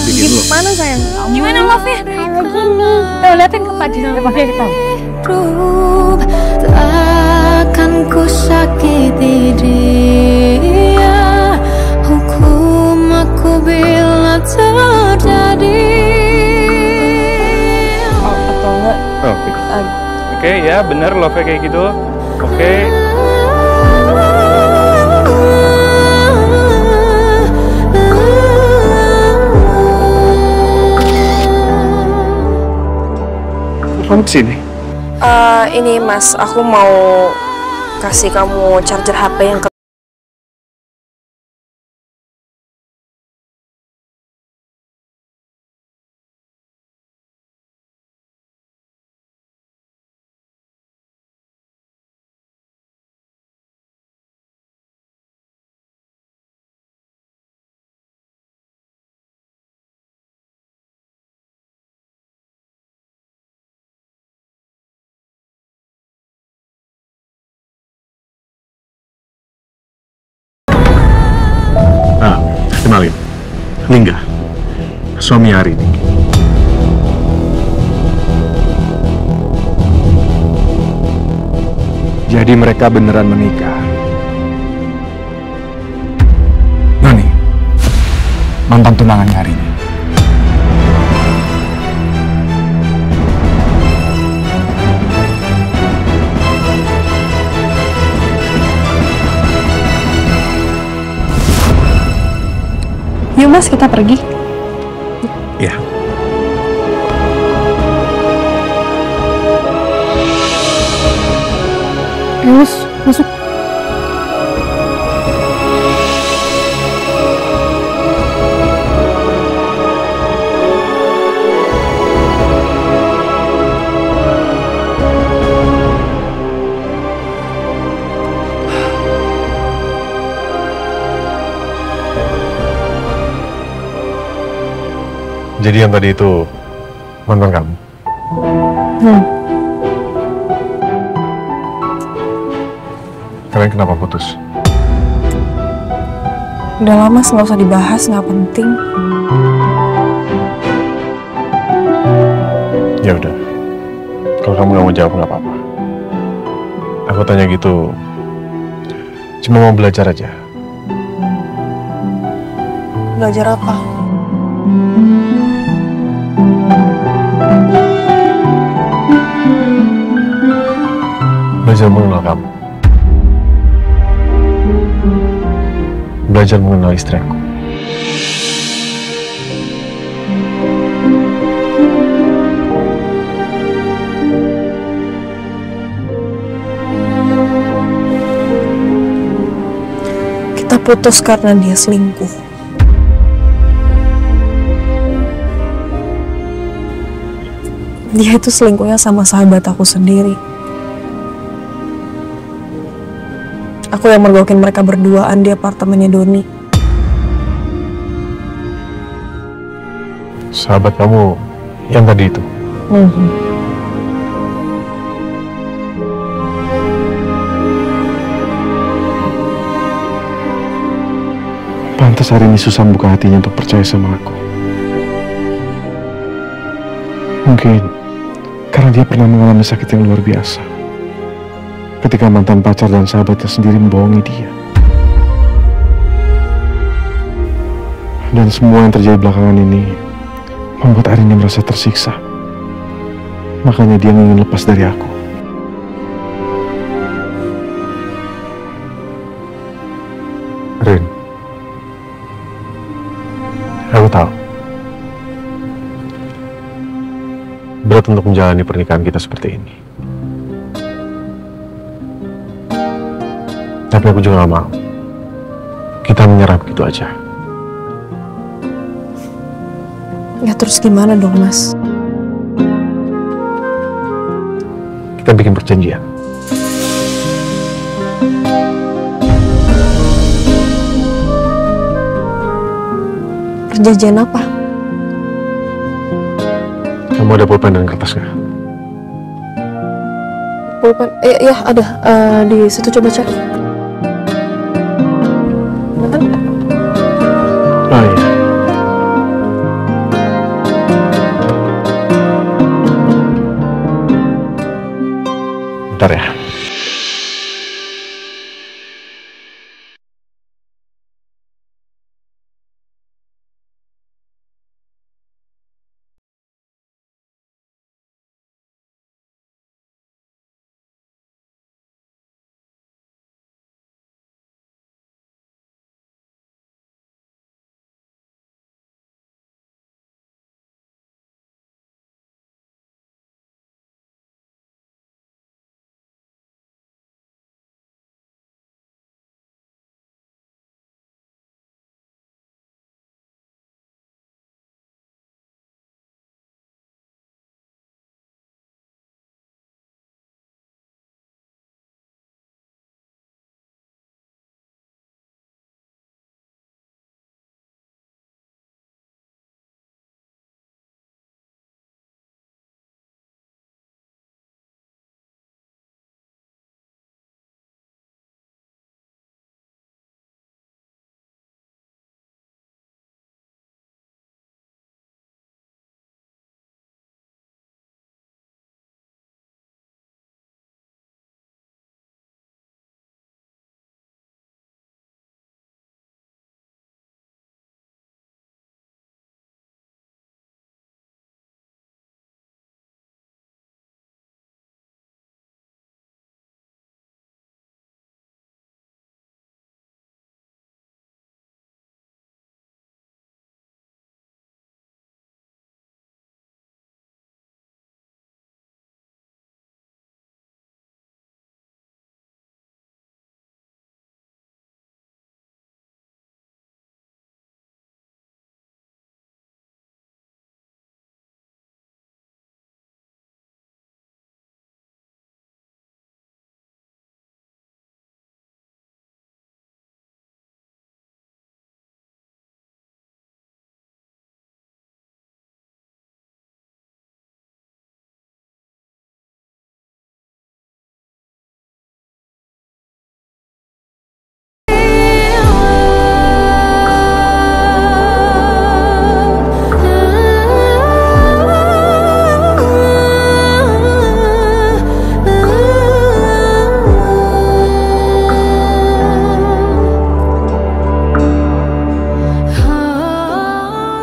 bikin lu. Gimana sayang? Gimana love-nya? Kayak begini. Tuh liatin ke Paji sama pakai kita. Takkan ku sakiti dia, hukum aku bila terjadi. Atau enggak? Oke, ya bener love-nya kayak gitu. Oke. Kamu kesini? Ini Mas, aku mau kasih kamu charger HP yang Kenalin, Lingga, suami Arini. Jadi mereka beneran menikah. Nani, mantan tunangannya Arini. Yuk Mas, kita pergi. Ya. Mas, masuk. Jadi yang tadi itu mantan kamu? Kalian kenapa putus? Udah lama, nggak usah dibahas, nggak penting. Ya udah, kalau kamu nggak mau jawab nggak apa-apa. Aku tanya gitu, cuma mau belajar aja. Belajar apa? Belajar mengenal kamu. Belajar mengenal istri aku. Kita putus karena dia selingkuh. Dia itu selingkuhnya sama sahabat aku sendiri. Aku yang mergokin mereka berduaan di apartemennya Doni. Sahabat kamu yang tadi itu? Pantas hari ini susah buka hatinya untuk percaya sama aku. Mungkin karena dia pernah mengalami sakit yang luar biasa. Ketika mantan pacar dan sahabatnya sendiri membohongi dia. Dan semua yang terjadi belakangan ini membuat Arini merasa tersiksa. Makanya dia ingin lepas dari aku. Rin, aku tahu berat untuk menjalani pernikahan kita seperti ini. Tapi aku juga gak mau kita menyerah begitu aja. Ya terus gimana dong, Mas? Kita bikin perjanjian. Perjanjian apa? Kamu ada pulpen dan kertas nggak? Pulpen? Ya ada. Di situ coba cek. Oh iya.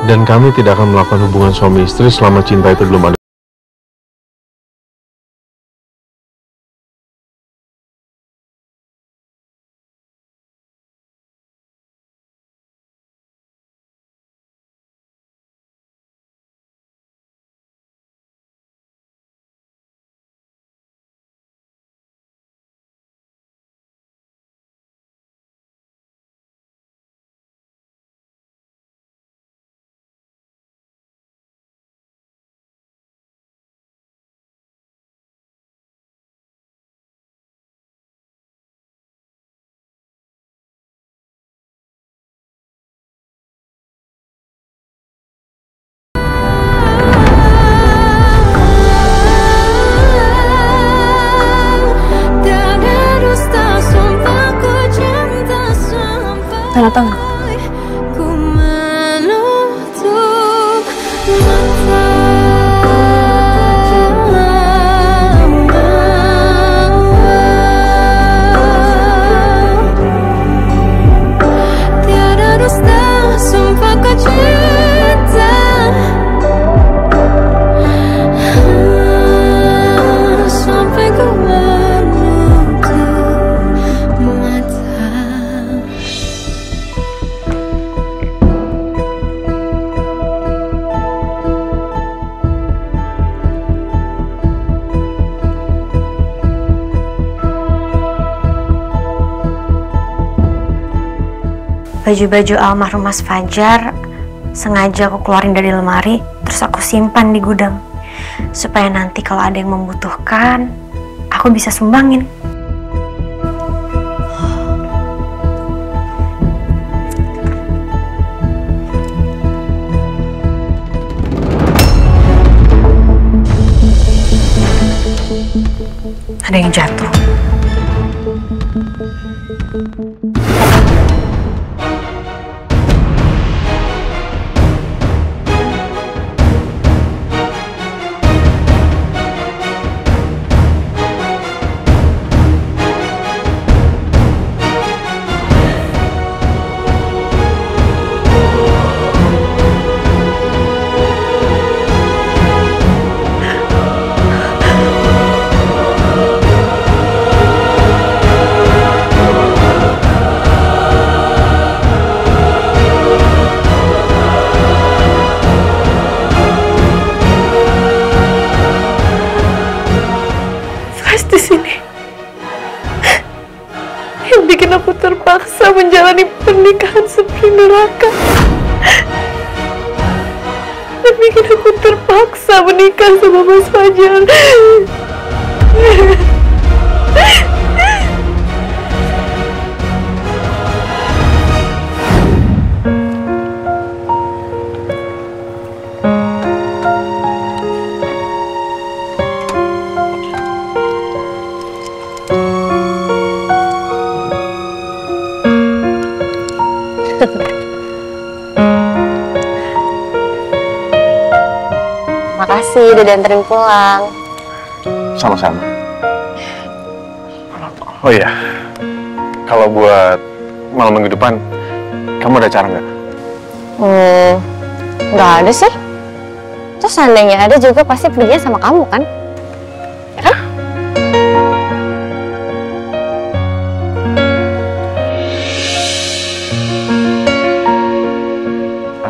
Dan kami tidak akan melakukan hubungan suami istri selama cinta itu belum ada. Tanda tangan. Ku menutup mata. Tiada dusta, sumpah ku cinta. Sampai ku menutup mata. Baju-baju almarhum Mas Fajar sengaja aku keluarin dari lemari, terus aku simpan di gudang supaya nanti kalau ada yang membutuhkan, aku bisa sumbangin. Ada yang jatuh. Di sini yang bikin aku terpaksa menjalani pernikahan seperti neraka, dan bikin aku terpaksa menikah sama Mas Fajar. Makasih udah dianterin pulang. Sama-sama. Oh iya, kalau buat malam minggu depan, kamu ada acara nggak? Nggak ada sih. Terus seandainya ada juga pasti perginya sama kamu kan? Ya kan?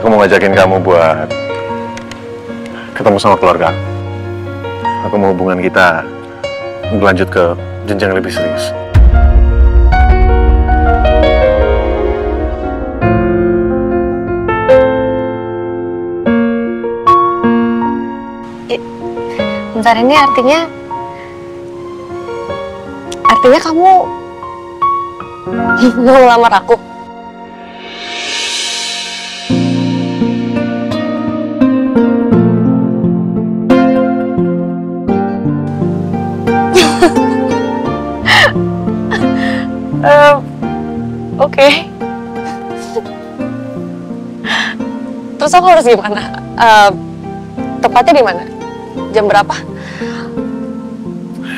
Aku mau ngajakin kamu buat ketemu sama keluarga. Aku mau hubungan kita berlanjut ke jenjang lebih serius. Bentar, ini artinya kamu mau ngelamar aku? Oke. Terus aku harus gimana? Tepatnya di mana? Jam berapa?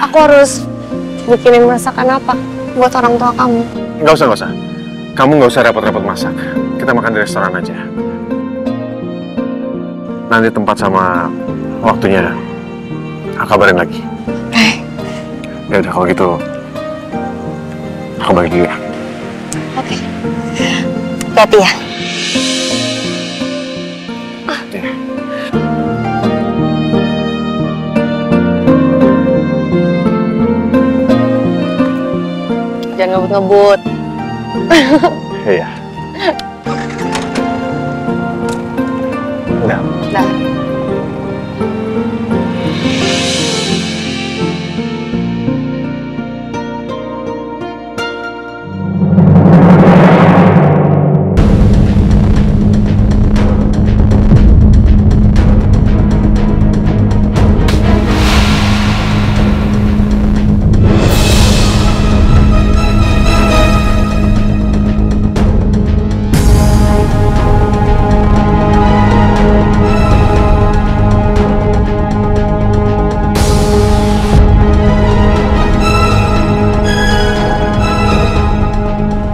Aku harus bikinin masakan apa buat orang tua kamu? Nggak usah. Kamu nggak usah repot-repot masak. Kita makan di restoran aja. nanti tempat sama waktunya aku kabarin lagi. Ya udah kalau gitu aku balik dulu ya. Oke. Hati-hati ya. Jangan ngebut-ngebut. Iya. Udah. Dah.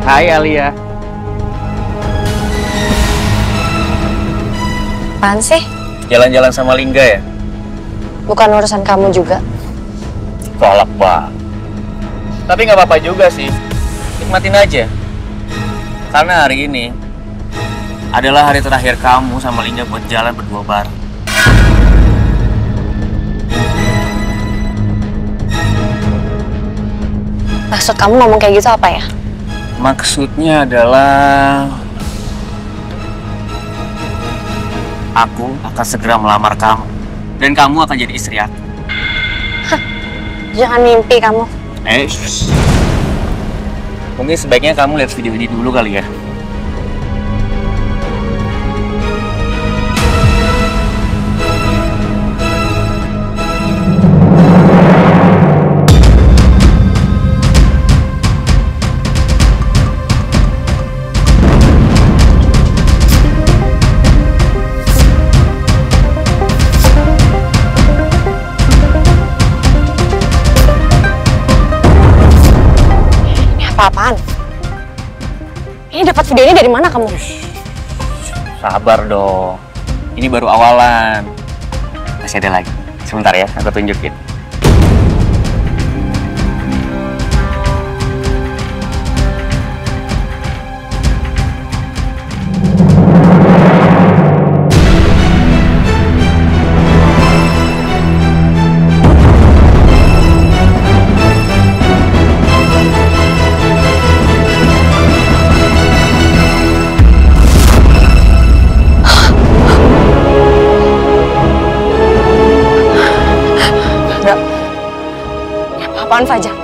Hai Alia. Apaan sih? Jalan-jalan sama Lingga ya? Bukan urusan kamu juga. Kolak banget. Tapi nggak apa-apa juga sih. Nikmatin aja. Karena hari ini adalah hari terakhir kamu sama Lingga buat jalan berdua bareng. Maksud kamu ngomong kayak gitu apa ya? Maksudnya adalah aku akan segera melamar kamu dan kamu akan jadi istri aku. Jangan mimpi kamu. Mungkin sebaiknya kamu lihat video ini dulu kali ya. Apa-apaan? Ini dapat video ini dari mana kamu? Sabar dong. Ini baru awalan. Masih ada lagi. Sebentar ya, aku tunjukin. Apaan Fajar?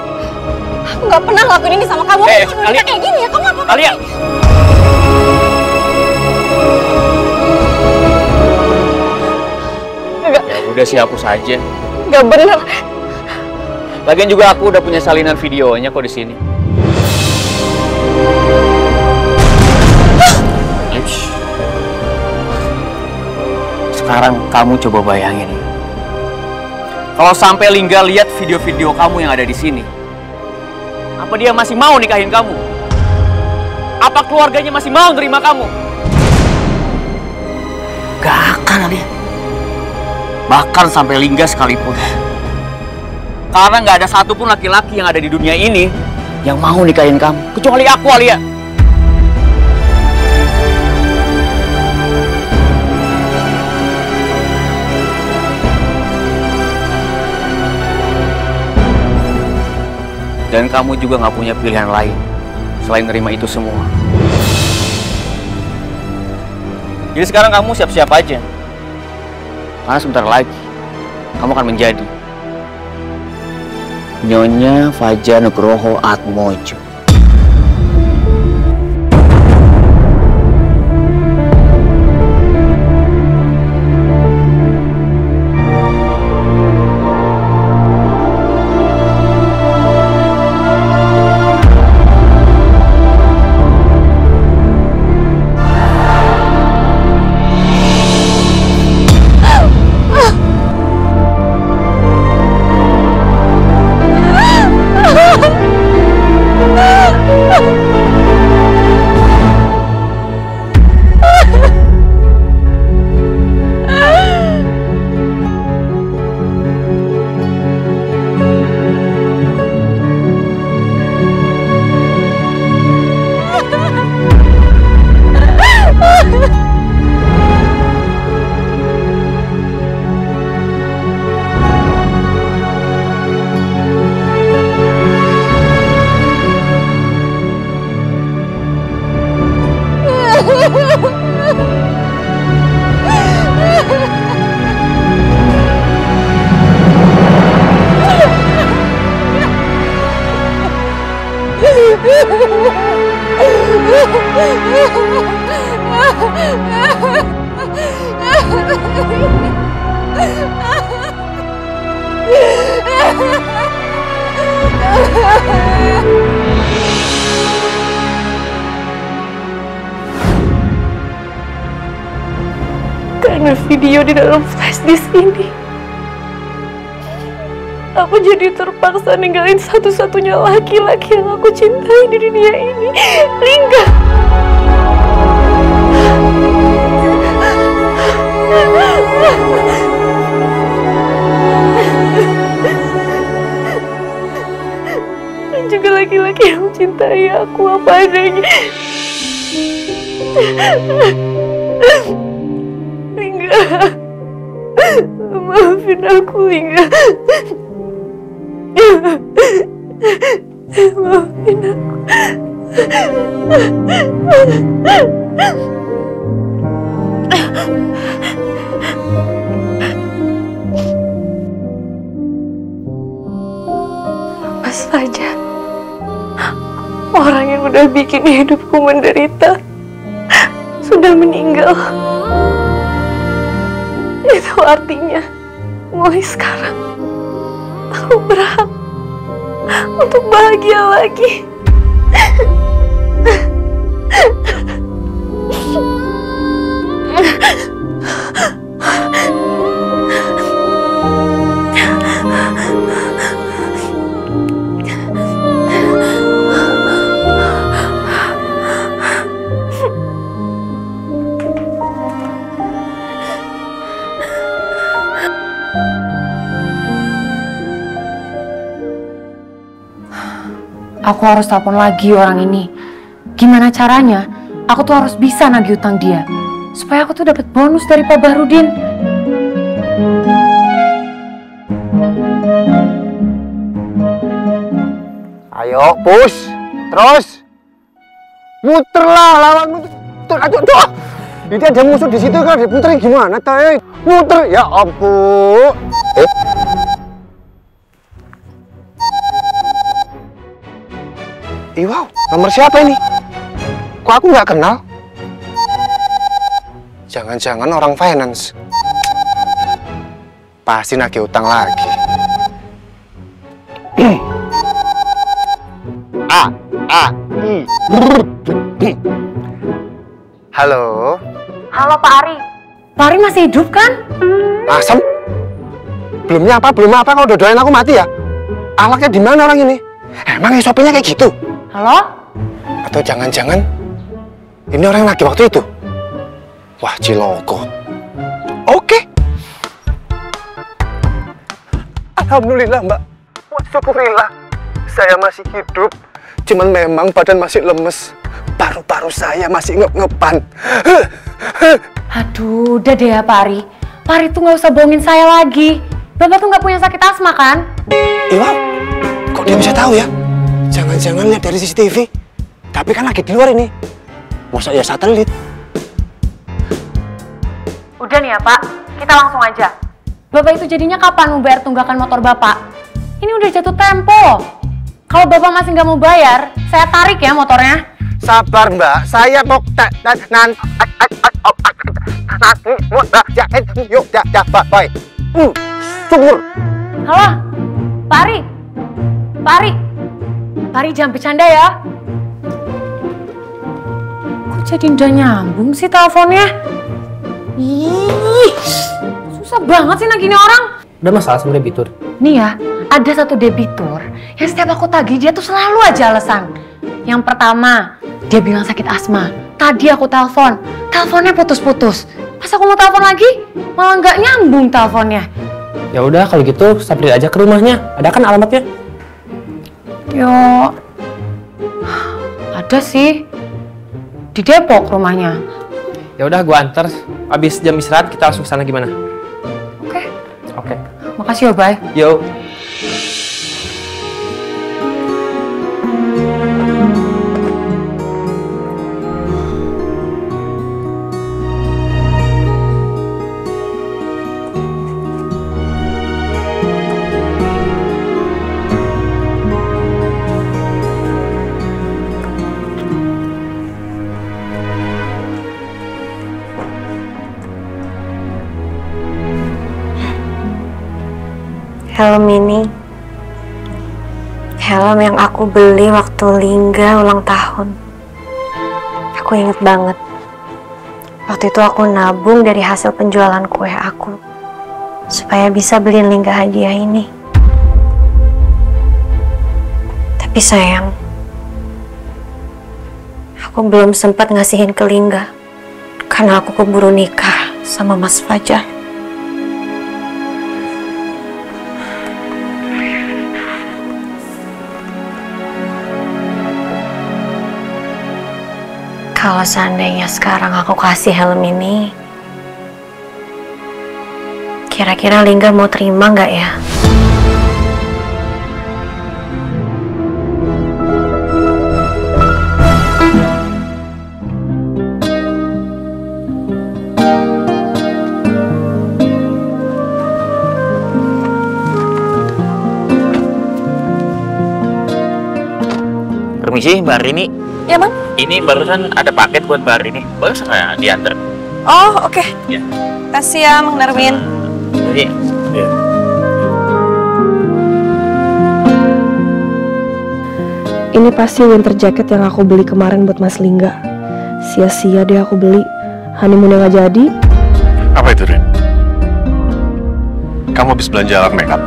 Aku nggak pernah lakuin ini sama kamu. Alia, kayak gini ya, kamu apa? Alia. Enggak. Ya udah sih, hapus aja. Nggak bener. Lagian juga aku udah punya salinan videonya kok di sini. Sekarang kamu coba bayangin ya. Kalau sampai Lingga lihat video-video kamu yang ada di sini, apa dia masih mau nikahin kamu? Apa keluarganya masih mau nerima kamu? Gak akan, Alia. Bahkan sampai Lingga sekalipun. Karena nggak ada satupun laki-laki yang ada di dunia ini yang mau nikahin kamu, kecuali aku, Alia. Dan kamu juga nggak punya pilihan lain selain nerima itu semua. Jadi sekarang kamu siap-siap aja. Karena sebentar lagi kamu akan menjadi Nyonya Fajar Nugroho Atmojo. Karena video di dalam flash disk ini, aku jadi terpaksa ninggalin satu-satunya laki-laki yang aku cintai di dunia ini, Lingga. Dan juga laki-laki yang mencintai aku apa adanya. Lingga, maafin aku, Lingga. Maafin aku. Mas Fajar, orang yang udah bikin hidupku menderita, sudah meninggal. Itu artinya mulai sekarang aku berhak untuk bahagia lagi. Aku harus telepon lagi orang ini. Gimana caranya? Aku tuh harus bisa nagih utang dia. Supaya aku tuh dapat bonus dari Pak Bahrudin. Ayo, push. Terus. Muterlah, lawan muter. Aduh. Ini ada musuh di situ kan, diputerin gimana, Tay? Muter, ya ampun. Wow, nomor siapa ini? Kok aku nggak kenal? Jangan-jangan orang finance. Pasti nagih utang lagi. Halo. Halo Pak Ari. Pak Ari masih hidup kan? Asem. Belum apa kalau doain aku mati ya? Alaknya di mana orang ini? Emang SOP-nya kayak gitu? Halo? Atau jangan-jangan ini orang yang lagi waktu itu? Wah, ciloko. Oke. Alhamdulillah, Mbak. Wah, syukurillah. Saya masih hidup. Cuman memang badan masih lemes. Paru-paru saya masih ngep-ngepan. Aduh, udah deh ya Pak Ari. Pak Ari tuh nggak usah bohongin saya lagi. Bapak tuh nggak punya sakit asma kan? Iya, kok dia bisa tahu ya? Jangan-jangan lihat dari CCTV. Tapi kan lagi di luar ini. Masa ya satelit? Udah nih ya Pak, kita langsung aja. Bapak itu jadinya kapan mau bayar tunggakan motor Bapak? Ini udah jatuh tempo. Kalau Bapak masih nggak mau bayar, saya tarik ya motornya. Sabar Mbak, saya mau nanti yuk bye. Syukur. Halo, Pak Ari. Pak Ari. Pak Ari jangan bercanda ya. Kok jadi udah nyambung sih teleponnya? Ih, susah banget sih nagihnya orang. Udah masalah sama debitur? Nih ya, ada satu debitur yang setiap aku tagih dia tuh selalu aja alasan. Yang pertama, dia bilang sakit asma. Tadi aku telepon, teleponnya putus-putus. Pas aku mau telepon lagi, malah nggak nyambung teleponnya. Ya udah kalau gitu samperin aja ke rumahnya. Ada kan alamatnya? Yo, ada sih di Depok rumahnya. Ya udah gua anter. Abis jam istirahat kita langsung sana gimana? Oke. Makasih ya, Bay. Yo. Helm ini, helm yang aku beli waktu Lingga ulang tahun. Aku inget banget. Waktu itu aku nabung dari hasil penjualan kue aku supaya bisa beliin Lingga hadiah ini. Tapi sayang, aku belum sempat ngasihin ke Lingga karena aku keburu nikah sama Mas Fajar. Kalau seandainya sekarang aku kasih helm ini, kira-kira Lingga mau terima nggak ya? Permisi, Mbak Rini. Ya, Bang. Ini barusan ada paket buat Mbak Rini. Barusan diantar. Oh, oke. Ya. Kasih ya, Mang Darwin. Iya. Iya. Ini pasti winter jacket yang aku beli kemarin buat Mas Lingga. Sia-sia deh aku beli. Honeymoon nggak jadi. Apa itu, Rin? Kamu habis belanja alat makeup?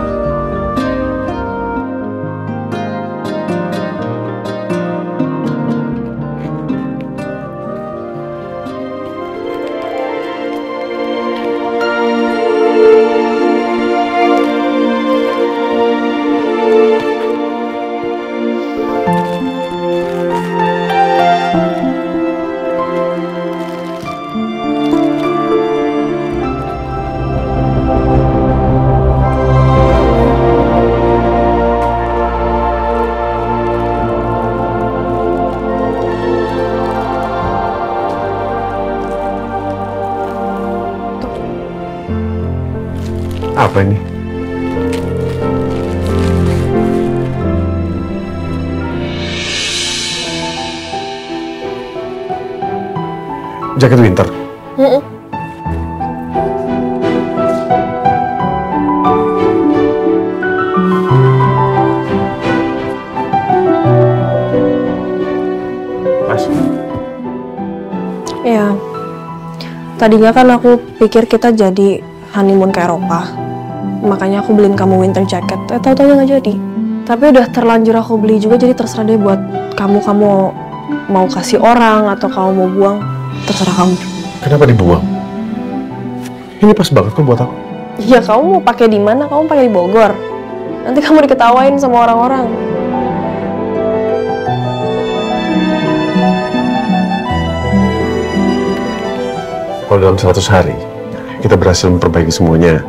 Apa ini? Jaket winter. Mas. Ya, tadinya kan aku pikir kita jadi honeymoon ke Eropa. Makanya aku beliin kamu winter jacket. Tahu-tahu nggak jadi. Tapi udah terlanjur aku beli juga, jadi terserah deh buat kamu mau kasih orang atau kamu mau buang, terserah kamu. Kenapa dibuang? Ini pas banget kok buat aku. Ya kamu mau pakai di mana? Kamu pakai di Bogor. Nanti kamu diketawain sama orang-orang. Kalau dalam 100 hari kita berhasil memperbaiki semuanya,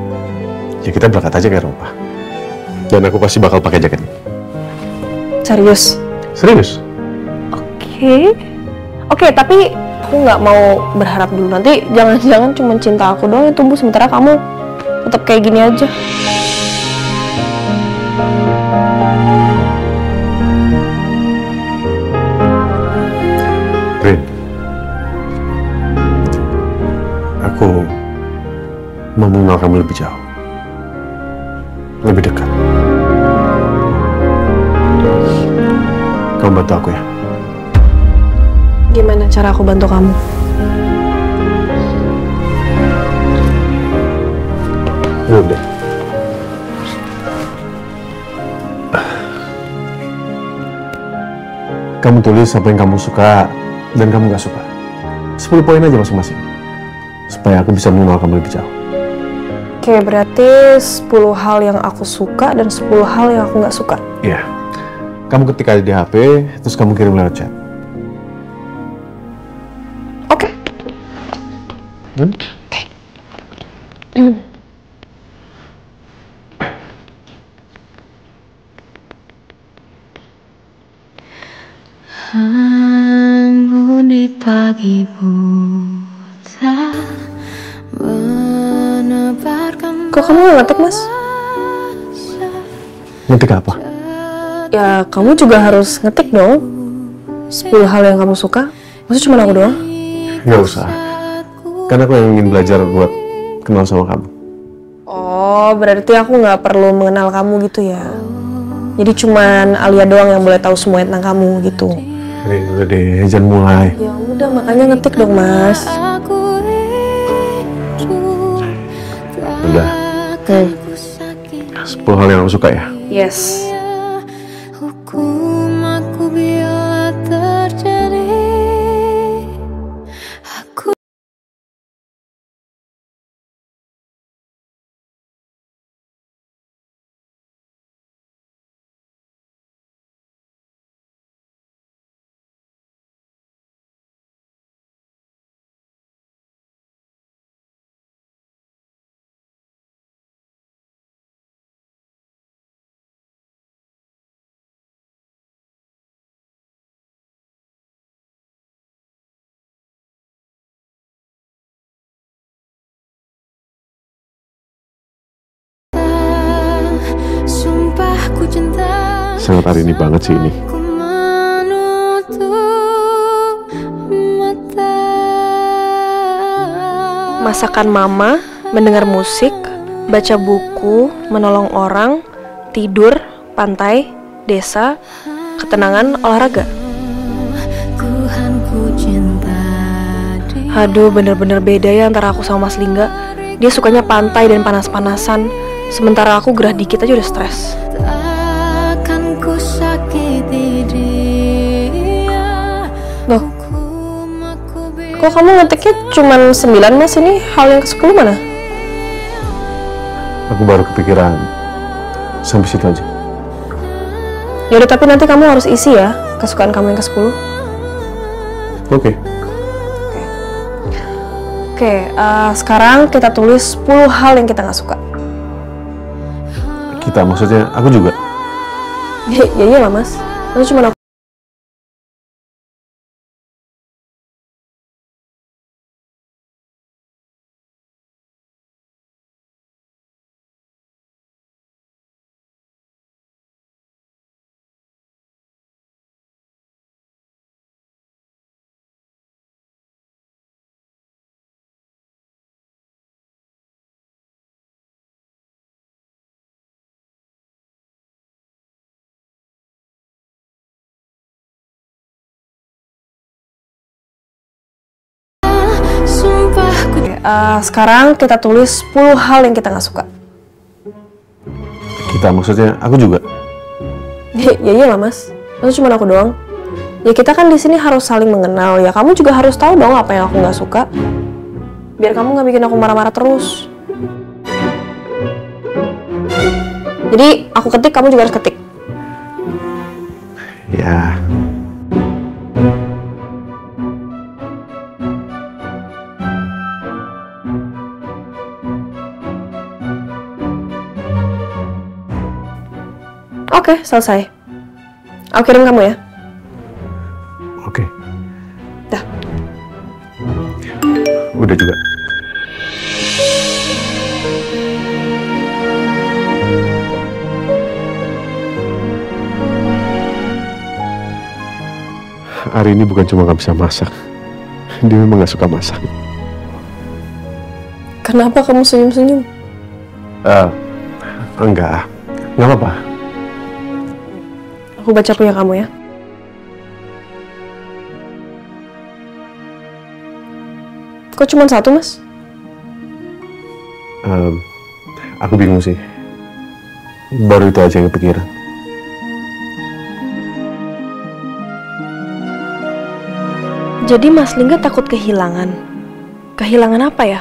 ya kita berangkat aja ke Eropa. Dan aku pasti bakal pakai jaket ini. Serius? Serius? Oke, tapi aku nggak mau berharap dulu. Nanti jangan-jangan cuma cinta aku doang yang tumbuh, sementara kamu tetap kayak gini aja. Rin, aku mau mengenal kamu lebih jauh, lebih dekat. Kamu bantu aku ya. Gimana cara aku bantu kamu? Duduk deh. Kamu tulis apa yang kamu suka dan kamu gak suka. 10 poin aja masing-masing. Supaya aku bisa mengenal kamu lebih jauh. Oke, berarti 10 hal yang aku suka dan 10 hal yang aku gak suka. Iya. Kamu ketik aja di HP, terus kamu kirim lewat chat. Oke. Embun di pagi buta menebarkan. Kok kamu nggak ngetik, Mas? Ngetik apa? Ya, kamu juga harus ngetik dong. 10 hal yang kamu suka. Maksudnya cuma aku doang? Nggak usah. Karena aku yang ingin belajar buat kenal sama kamu. Oh, Oh, berarti aku nggak perlu mengenal kamu gitu ya? Jadi cuman Alia doang yang boleh tahu semua tentang kamu gitu? Udah deh, jangan mulai. Ya udah, makanya ngetik dong, Mas. Udah. 10 hal yang aku suka ya? Yes. Hukum aku bila terjadi. Aku sumpah ku cinta. Sangat hari ini banget sih ini. Ku menutup mata. Masakan mama, mendengar musik, baca buku, menolong orang, tidur, pantai, desa, ketenangan, olahraga. Ku cinta. Aduh, bener-bener beda ya antara aku sama Mas Lingga. Dia sukanya pantai dan panas-panasan, sementara aku gerah dikit aja udah stres. Akan ku sakiti dia. Loh, kok kamu ngetiknya cuma 9, Mas? Ini hal yang ke-10 mana? Aku baru kepikiran. Sampai situ aja. Yaudah, tapi nanti kamu harus isi ya kesukaan kamu yang ke-10. Oke. Oke, sekarang kita tulis 10 hal yang kita nggak suka. Kita, maksudnya aku juga. Ya iyalah, Mas. Itu cuma aku. Sekarang kita tulis 10 hal yang kita nggak suka. Kita, maksudnya aku juga. Ya iyalah, Mas. Itu cuma aku doang. Ya kita kan di sini harus saling mengenal. Ya kamu juga harus tahu dong apa yang aku nggak suka. Biar kamu nggak bikin aku marah-marah terus. Jadi aku ketik, kamu juga harus ketik. Ya. Oke, selesai. Aku kirim kamu ya. Oke. Dah. Udah juga. Hari ini bukan cuma gak bisa masak. Dia memang gak suka masak. Kenapa kamu senyum-senyum? Enggak apa-apa. Aku baca punya kamu ya. Kok cuma satu, Mas? Aku bingung sih. Baru itu aja yang kepikiran. Jadi Mas Lingga takut kehilangan. Kehilangan apa ya?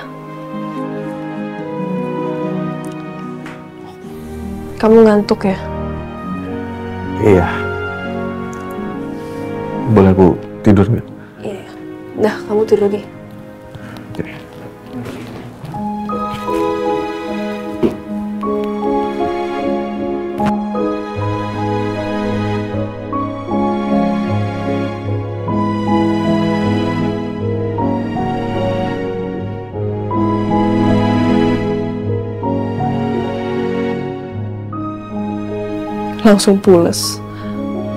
Kamu ngantuk ya? Iya. Boleh aku tidur nggak? Iya. Dah, kamu tidur lagi. Langsung pules.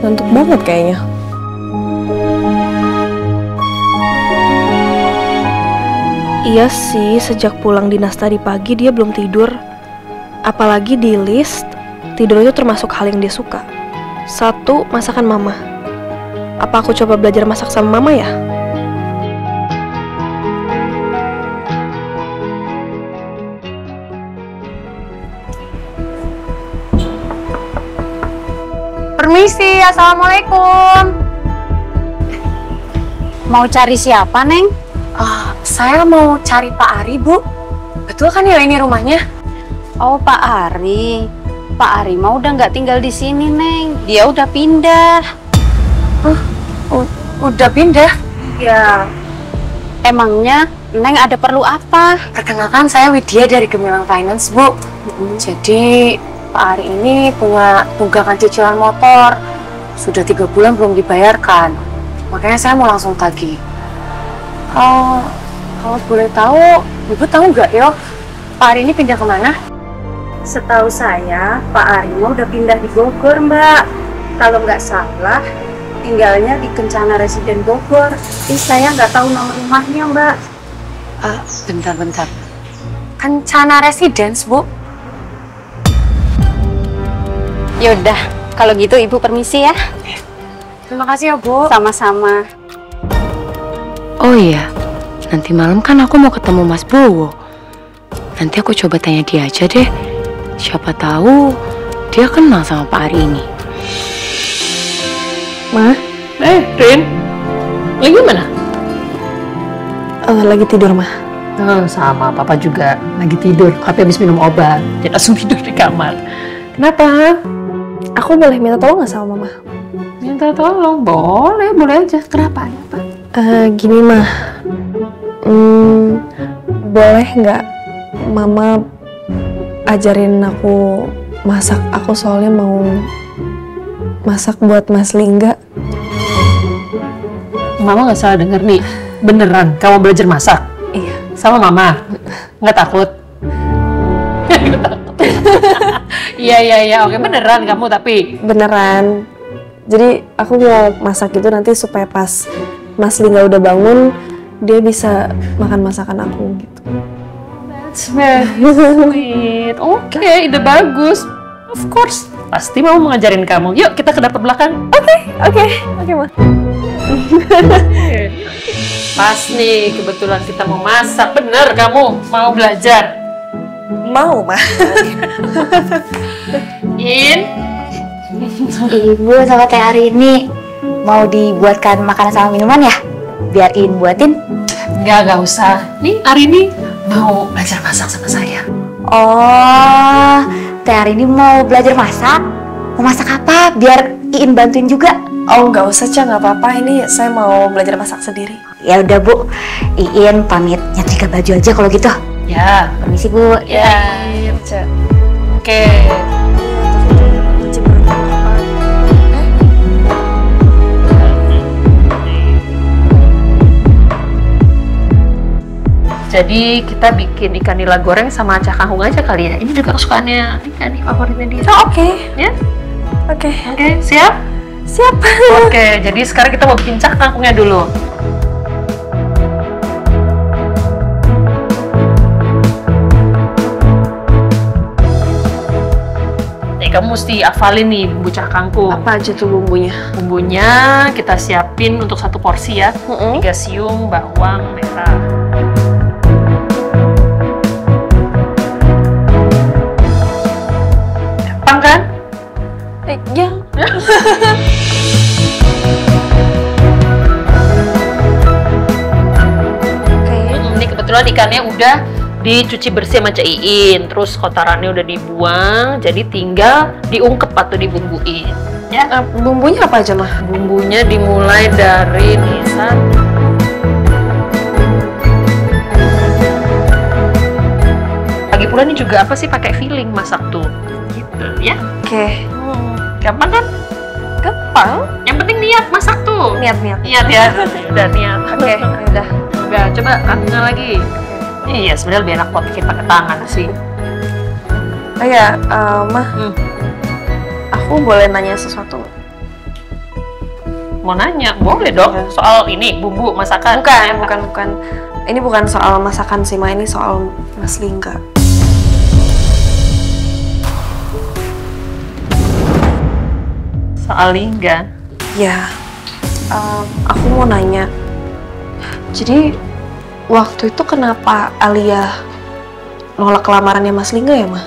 Ngantuk banget kayaknya. Iya sih, sejak pulang dinas tadi pagi dia belum tidur. Apalagi di list, tidur itu termasuk hal yang dia suka. 1, masakan mama. Apa aku coba belajar masak sama mama ya? Permisi, assalamualaikum. Mau cari siapa, Neng? Saya mau cari Pak Ari, Bu. Betul kan ya ini rumahnya? Oh, Pak Ari. Pak Ari mah udah nggak tinggal di sini, Neng. Dia udah pindah. Udah pindah? Ya. Emangnya Neng ada perlu apa? Perkenalkan, saya Widya dari Gemilang Finance, Bu. Jadi Pak Ari ini punya tunggakan cicilan motor. Sudah 3 bulan belum dibayarkan. Makanya saya mau langsung tagih. Kalau boleh tahu, Ibu tahu nggak ya Pak Ari ini pindah kemana? Setahu saya, Pak Ari mah udah pindah di Bogor, Mbak. Kalau nggak salah, tinggalnya di Kencana Residen Bogor. Saya nggak tahu nomor rumahnya, Mbak. Bentar. Kencana Residence, Bu. Yaudah, kalau gitu Ibu permisi ya. Terima kasih ya, Bu. Sama-sama. Oh iya, nanti malam kan aku mau ketemu Mas Bowo. Nanti aku coba tanya dia aja deh. Siapa tahu dia kenal sama Pak Ari ini. Ma? Rin, lagi mana? Lagi tidur, Ma. Sama, Papa juga lagi tidur. Tapi habis minum obat, jadi langsung tidur di kamar. Kenapa? Aku boleh minta tolong nggak sama Mama? Minta tolong? Boleh aja. Kenapa? Ada apa? Gini, Ma. Boleh nggak Mama ajarin aku masak? Aku soalnya mau masak buat Mas Lingga. Mama nggak salah denger nih. Beneran, kamu belajar masak? Iya. Sama Mama? Nggak takut? Nggak takut. Iya. Oke, beneran kamu tapi? Beneran. Jadi aku mau masak gitu nanti supaya pas Mas Lingga udah bangun, dia bisa makan masakan aku gitu. That's very sweet. Oke, ide bagus. Of course. Pasti mau ngajarin kamu. Yuk, kita ke dapur belakang. Oke, Ma. Pas nih, kebetulan kita mau masak. Bener, kamu mau belajar? Mau, Ma. Ibu sama Teh hari ini mau dibuatkan makanan sama minuman ya? Biar In buatin? Enggak usah. Nih, hari ini mau belajar masak sama saya. Oh, Teh hari ini mau belajar masak? Mau masak apa? Biar Iin bantuin juga. Oh, nggak usah, Ca. Nggak apa-apa. Ini saya mau belajar masak sendiri. Ya udah, Bu. Iin pamit nyetrika baju aja kalau gitu. Ya. Permisi, Bu. Ya, Ca. Oke. Jadi kita bikin ikan nila goreng sama cakahung aja kali ya. Ini juga kesukaannya Nika nih, favoritnya dia. Oke. Ya? Oke, siap? Siap. Oke, jadi sekarang kita mau bikin cakahungnya dulu. Nih, kamu mesti hafalin nih bumbu cakangkung. Apa aja tuh bumbunya? Bumbunya kita siapin untuk 1 porsi ya. 3 siung bawang merah. Gampang kan? Ya. Ini kebetulan ikannya udah dicuci bersih sama Cak Iin, terus kotorannya udah dibuang, jadi tinggal diungkep atau dibumbuin. Ya. Bumbunya apa aja, Mah? Bumbunya dimulai dari nisan. Lagi pula ini juga apa sih pakai filling masak tuh, gitu ya? Oke. Gampang kan? Gampang. Yang penting niat masak tuh. Niat ya. Udah niat. Oke, udah. Udah, coba kantongnya lagi. Iya, sebenarnya lebih enak bikin pakai tangan sih. Oh ya, Mah. Aku boleh nanya sesuatu nggak? Mau nanya? Boleh dong. Ya. Soal ini, bumbu, masakan. Bukan. Ini bukan soal masakan sih, Ma. Ini soal Mas Lingga. Soal Lingga. Ya, aku mau nanya. Jadi waktu itu kenapa Alia nolak lamarannya Mas Lingga ya, Ma?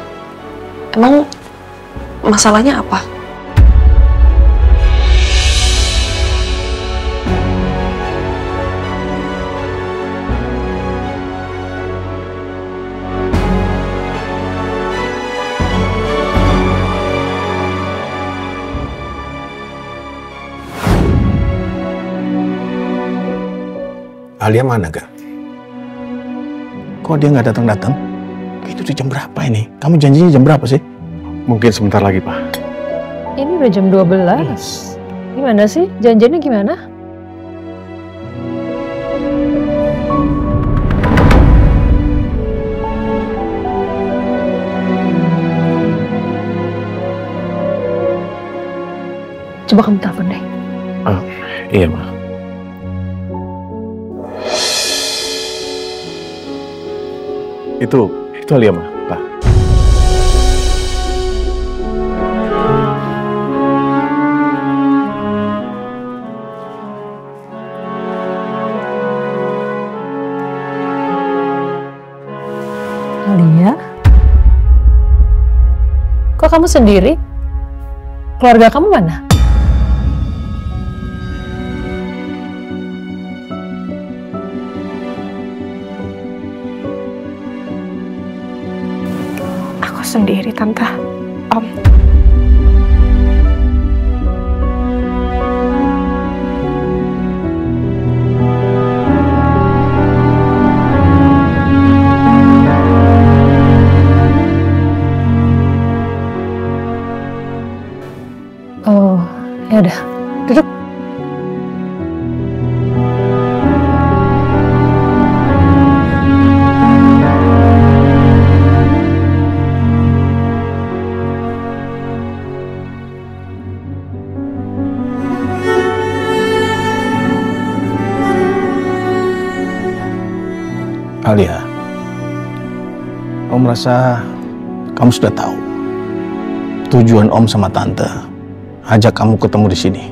Emang masalahnya apa? Alia mana, Ga? Kok dia nggak datang-datang? Itu tuh jam berapa ini? Kamu janjinya jam berapa sih? Mungkin sebentar lagi, Pak. Ini udah jam 12. Gimana sih? Janjiannya gimana? Coba kamu telepon deh. Iya, Ma. Itu Alia, Ma. Pak. Alia? Kok kamu sendiri? Keluarga kamu mana? Sendiri, Tante. Om. Oh, ya udah. Duduk. Alia, Om rasa kamu sudah tahu tujuan Om sama Tante ajak kamu ketemu di sini.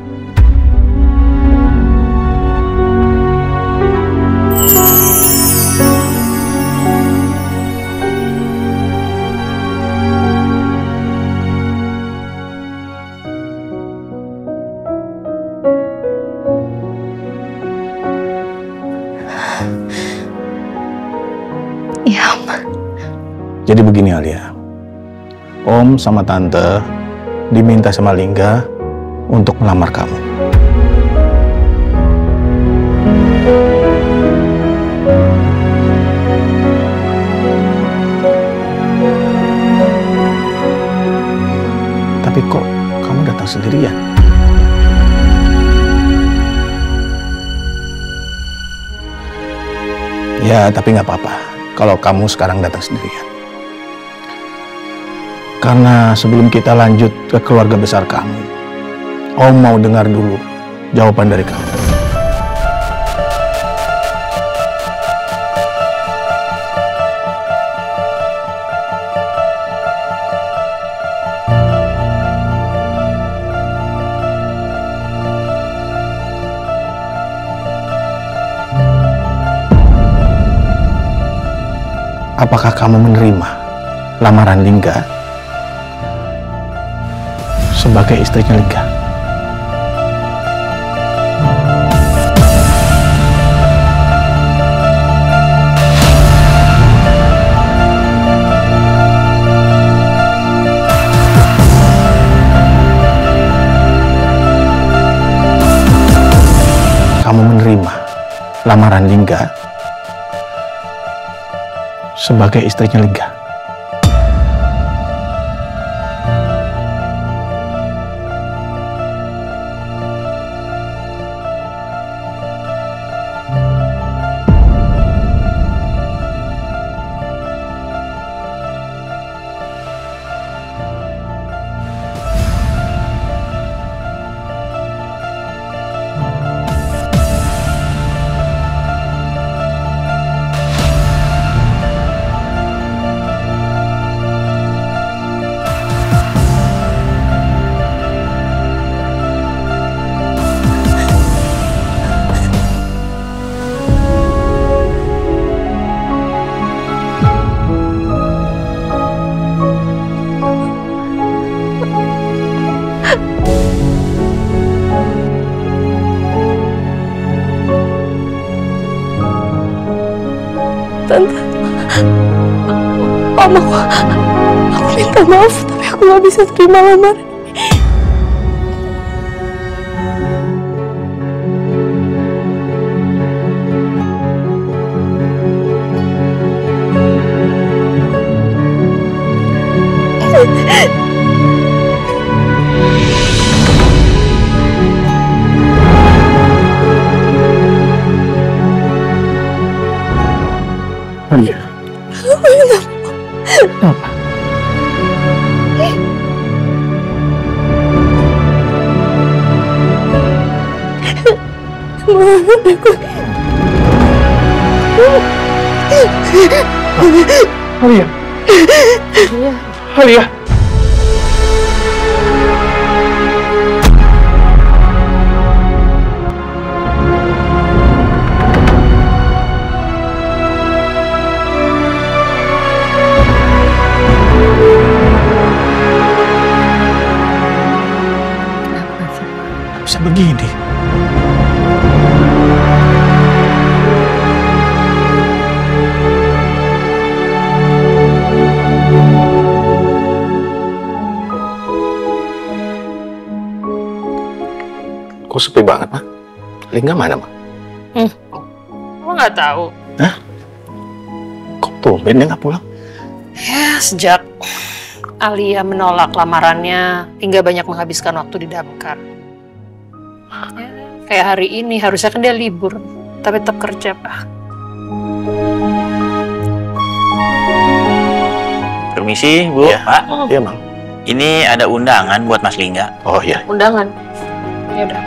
Iya, Om. Jadi begini Alia, Om sama Tante diminta sama Lingga untuk melamar kamu. Tapi kok kamu datang sendirian? Ya, tapi nggak apa-apa kalau kamu sekarang datang sendirian. Karena sebelum kita lanjut ke keluarga besar kamu, Om mau dengar dulu jawaban dari kamu. Apakah kamu menerima lamaran Lingga sebagai istrinya Lingga? Kamu menerima lamaran Lingga sebagai istrinya Lingga? Tante. Om, aku minta maaf, tapi aku gak bisa terima lamaran ini. Alia. Kenapa? Alia. Alia. Bisa begini. Kok sepi banget, Ma? Lingga mana, Ma? Kamu nggak tahu? Hah? Kok tumben dia nggak pulang? Ya, sejak Alia menolak lamarannya, hingga banyak menghabiskan waktu di damkar. Ya, kayak hari ini, harusnya kan dia libur, tapi tetap kerja, Pak. Permisi, Bu, Pak. Iya, Bang. Ini ada undangan buat Mas Lingga. Oh, iya. Undangan? Ya udah.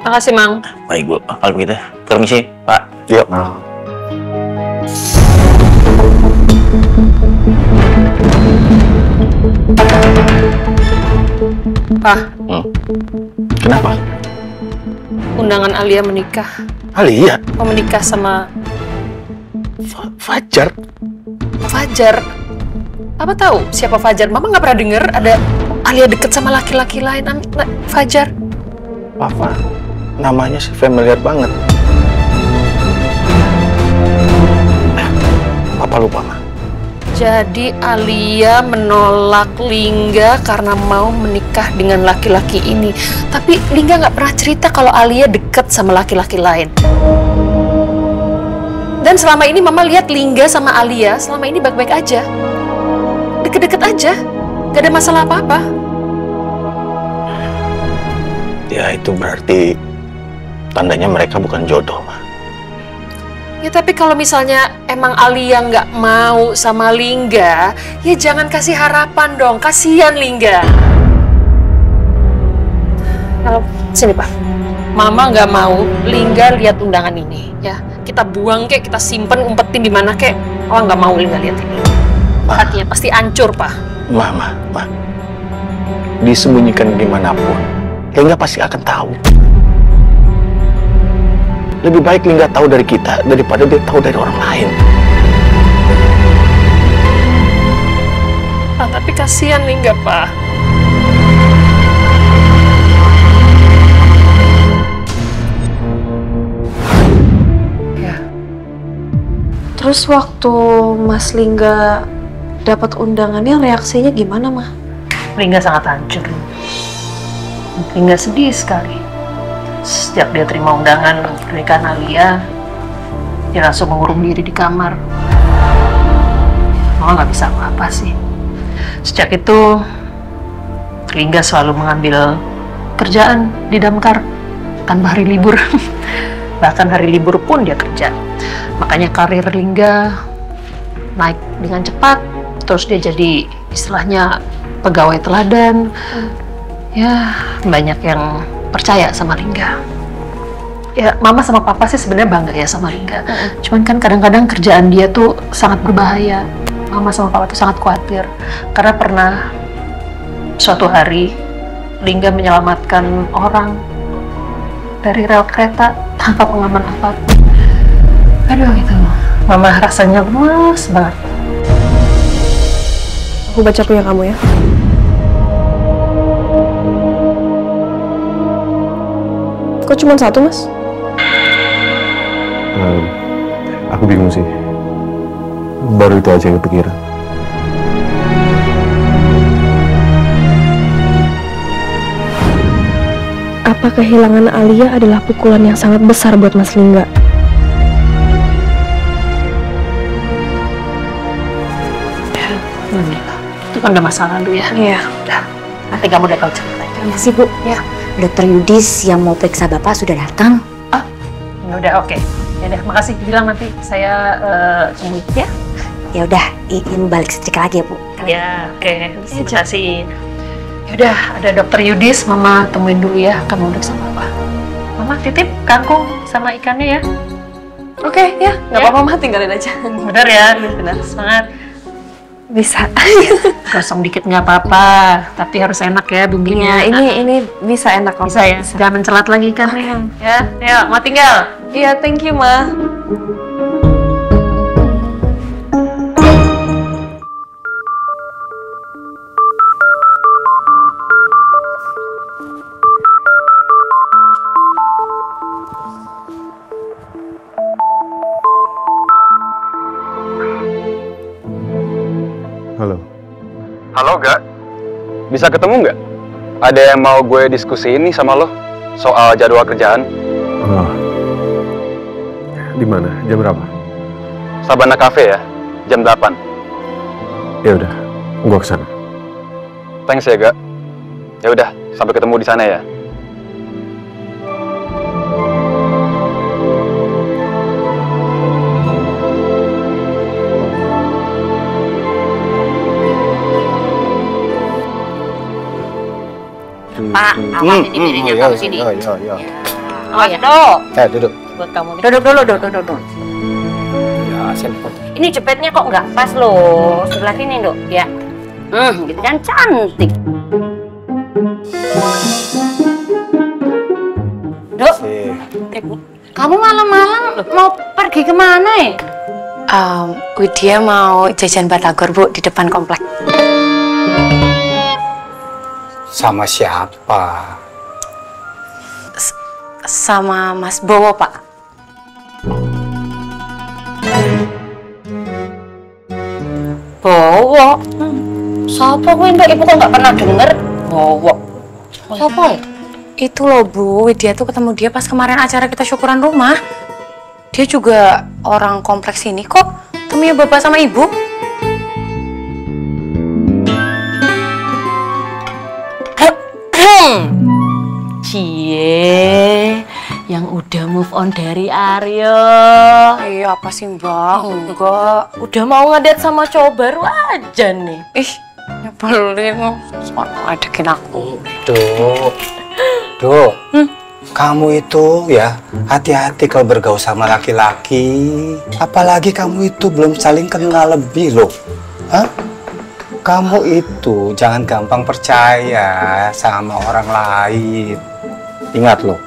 Makasih, Mang. Baik, Bu. Kalau begitu, permisi, Pak. Iya, Pak. Kenapa? Undangan Alia menikah. Alia? Mau menikah sama Fajar? Fajar? Apa tahu siapa Fajar? Mama nggak pernah dengar ada Alia deket sama laki-laki lain. Fajar? Papa, namanya sih familiar banget. Papa lupa, Ma. Jadi Alia menolak Lingga karena mau menikah dengan laki-laki ini. Tapi Lingga nggak pernah cerita kalau Alia deket sama laki-laki lain. Dan selama ini Mama lihat Lingga sama Alia selama ini baik-baik aja. Deket-deket aja. Gak ada masalah apa-apa. Ya, itu berarti tandanya mereka bukan jodoh, Ma. Ya tapi kalau misalnya emang Alia nggak mau sama Lingga, ya jangan kasih harapan dong, kasihan Lingga. Kalau sini Pak, Mama nggak mau Lingga lihat undangan ini, ya kita buang kek, kita simpen, umpetin di mana kek. Oh nggak mau Lingga lihat ini. Hatinya pasti hancur Pak. Ma. Disembunyikan dimanapun, Lingga pasti akan tahu. Lebih baik Lingga tahu dari kita daripada dia tahu dari orang lain. Pak, tapi kasihan Lingga, Pak. Ya. Terus waktu Mas Lingga dapat undangannya, reaksinya gimana, Ma? Lingga sangat hancur. Lingga sedih sekali. Sejak dia terima undangan pernikahan Alia, dia langsung mengurung diri di kamar. Mama nggak bisa apa-apa sih. Sejak itu, Lingga selalu mengambil kerjaan di damkar tanpa hari libur. Bahkan hari libur pun dia kerja. Makanya karir Lingga naik dengan cepat. Terus dia jadi istilahnya pegawai teladan. Ya, banyak yang percaya sama Lingga. Ya, Mama sama Papa sih sebenarnya bangga ya sama Lingga. Cuman kan kadang-kadang kerjaan dia tuh sangat berbahaya. Mama sama Papa tuh sangat khawatir. Karena pernah suatu hari Lingga menyelamatkan orang dari rel kereta tanpa pengaman apapun. Aduh gitu. Mama rasanya lemas banget. Aku baca punya kamu ya. Kok cuma satu, Mas? Aku bingung sih. Baru itu aja yang kepikiran. Apa kehilangan Alia adalah pukulan yang sangat besar buat Mas Lingga? Itu kan udah masa lalu ya. Iya. Udah. Nanti kamu udah tahu ceritanya. Iya sih Bu. Ya. Dokter Yudis yang mau periksa Bapak sudah datang. Ya udah, oke. Ya udah, makasih. Bilang nanti saya tunggu ya. Ya udah, Iin balik setrika lagi ya Bu. Ya, oke. Terima kasih. Ya udah, ada Dokter Yudis, Mama temuin dulu ya. Kamu udah sama Papa. Mama titip kangkung sama ikannya ya. Oke, ya. Nggak apa-apa, Mama tinggalin aja. Bener ya? Bener. Semangat. Bisa. Gosong dikit nggak apa-apa, tapi harus enak ya bumbunya. Ya, ini bisa enak kok. Bisa ya? Jangan mencelat lagi kan nih. Ya, ayo, mau tinggal. Iya, thank you, Ma. Halo. Halo, Gak. Bisa ketemu nggak? Ada yang mau gue diskusiin nih sama lo soal jadwal kerjaan. Oh. Di mana? Jam berapa? Sabana Cafe ya, jam 8. Ya udah, gua kesana. Thanks ya, Gak. Ya udah, sampai ketemu di sana ya. Pak, awas ini piringnya taruh sini. Iya. Oh ya. Dok. Duduk. Buat kamu nih. Duduk dulu. Ya, sini. Ini jepitnya kok nggak pas loh. Sebelah sini, Dok. Ya. Gitu kan cantik. Dok. Kamu malam-malam mau pergi kemana ya? Widya mau jajan batagor, Bu, di depan komplek. Sama siapa? Sama Mas Bowo, Pak. Bowo? Siapa gue mbak? Ibu kok nggak pernah denger? Bowo. Siapa ya? Itu loh, Bu. Widya tuh ketemu dia pas kemarin acara kita syukuran rumah. Dia juga orang kompleks ini kok. Temunya bapak sama ibu. Cie, yang udah move on dari Aryo. Iya, apa sih, Mbak? Enggak. Udah mau ngedate sama cowok baru aja nih. Ih, nyebelin. Soalnya adekin aku. Duh. Kamu itu ya hati-hati kalau bergaul sama laki-laki. Apalagi kamu itu belum saling kenal lebih loh. Hah? Kamu itu jangan gampang percaya sama orang lain. Ingat loh,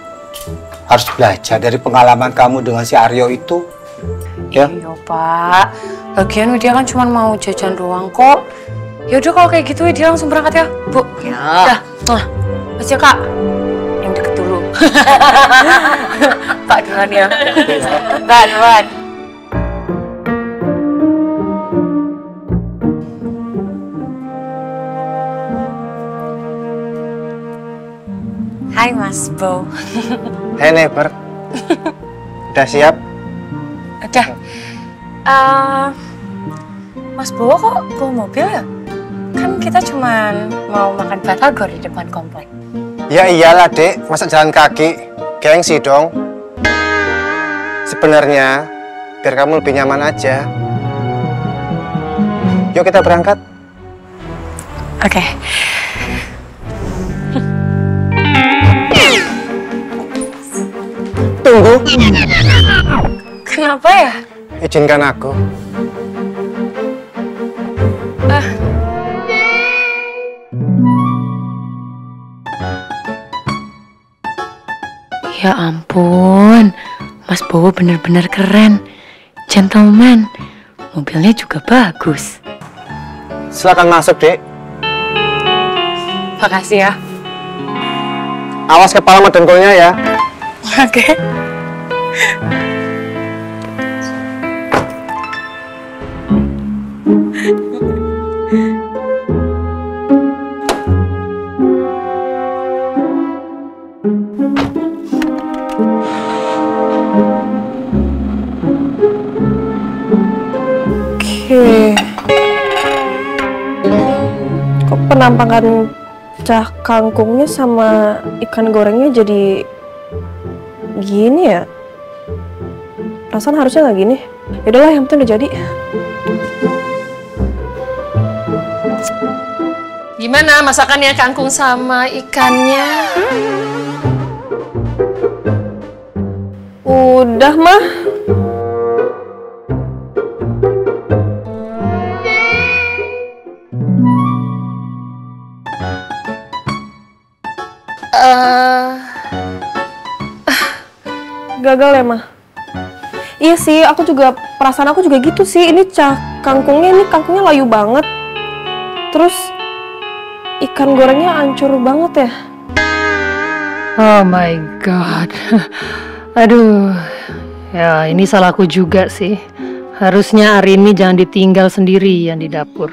harus belajar dari pengalaman kamu dengan si Aryo itu. Ya? Iya, Pak. Lagian Widya kan cuma mau jajan doang kok. Ya udah kalau kayak gitu Widya langsung berangkat ya, Bu. Ya. Dah. Mas ya, Kak. Yang deket dulu. Pak duluan ya. Kak duluan. Hai Mas Bo. Hai Never. Udah siap? Udah. Mas Bowo kok bawa mobil ya? Kan kita cuman mau makan batagor di depan komplek. Ya iyalah Dek, masa jalan kaki? Gengsi dong. Sebenarnya biar kamu lebih nyaman aja. Yuk kita berangkat. Oke. Tunggu. Kenapa ya? Izinkan aku. Ya ampun, Mas Bowo bener-bener keren. Gentleman, mobilnya juga bagus. Silakan masuk, Dek. Makasih ya. Awas kepala sama dengkulnya ya. Oke. penampakan cah kangkungnya sama ikan gorengnya jadi gini ya? Perasaan harusnya nggak gini. Yaudahlah, yang penting udah jadi. Gimana masakannya kangkung sama ikannya? Udah mah. Gagal ya mah. Iya sih, perasaan aku juga gitu sih. Ini kangkungnya layu banget. Terus ikan gorengnya hancur banget ya. Oh my god. Aduh. Ya, ini salahku juga sih. Harusnya Arini jangan ditinggal sendirian di dapur.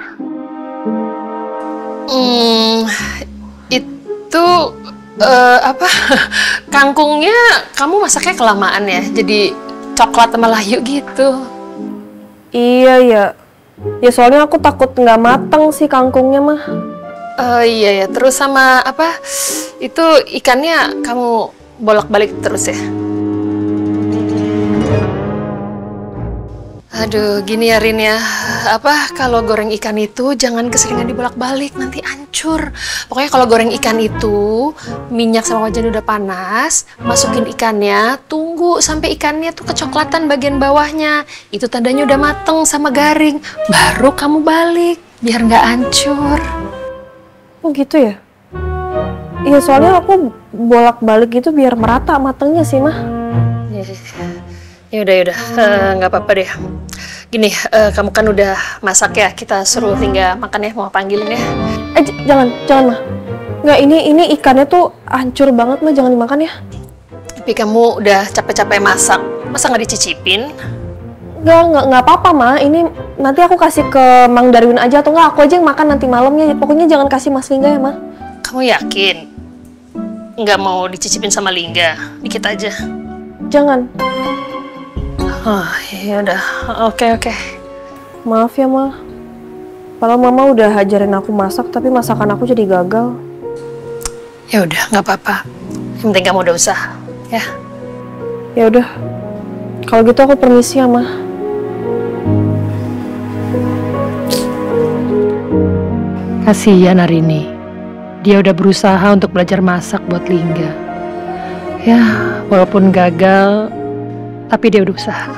Itu apa? Kangkungnya kamu masaknya kelamaan ya. Jadi coklat sama layu gitu. Iya ya. Ya soalnya aku takut nggak mateng sih kangkungnya mah. Iya ya. Terus sama apa? Itu ikannya kamu bolak-balik terus ya? Aduh, gini ya Rin ya, kalau goreng ikan itu jangan keseringan dibolak-balik, nanti hancur. Pokoknya kalau goreng ikan itu, minyak sama wajan udah panas, masukin ikannya, tunggu sampai ikannya tuh kecoklatan bagian bawahnya. Itu tandanya udah mateng sama garing, baru kamu balik, biar nggak hancur. Oh gitu ya? Iya soalnya aku bolak-balik gitu biar merata matengnya sih mah. Ya udah, nggak apa-apa deh. Gini, kamu kan udah masak ya, kita suruh Lingga makan ya, mau panggilin ya. Jangan mah. Nggak, ini ikannya tuh hancur banget mah, jangan dimakan ya. Tapi kamu udah capek-capek masak, masa nggak dicicipin? Nggak apa-apa mah. Ini nanti aku kasih ke Mang Darwin aja, atau nggak aku aja yang makan nanti malamnya. Pokoknya jangan kasih Mas Lingga ya mah. Kamu yakin? Nggak mau dicicipin sama Lingga? Dikit aja. Jangan. Oh, ya udah. Oke. Maaf ya, Ma. Padahal Mama udah ajarin aku masak, tapi masakan aku jadi gagal. Ya udah, nggak apa-apa. Yang penting kamu udah usaha, ya. Ya udah. Kalau gitu aku permisi ya, Ma. Kasihan Arini. Dia udah berusaha untuk belajar masak buat Lingga. Ya, walaupun gagal, tapi dia udah usaha.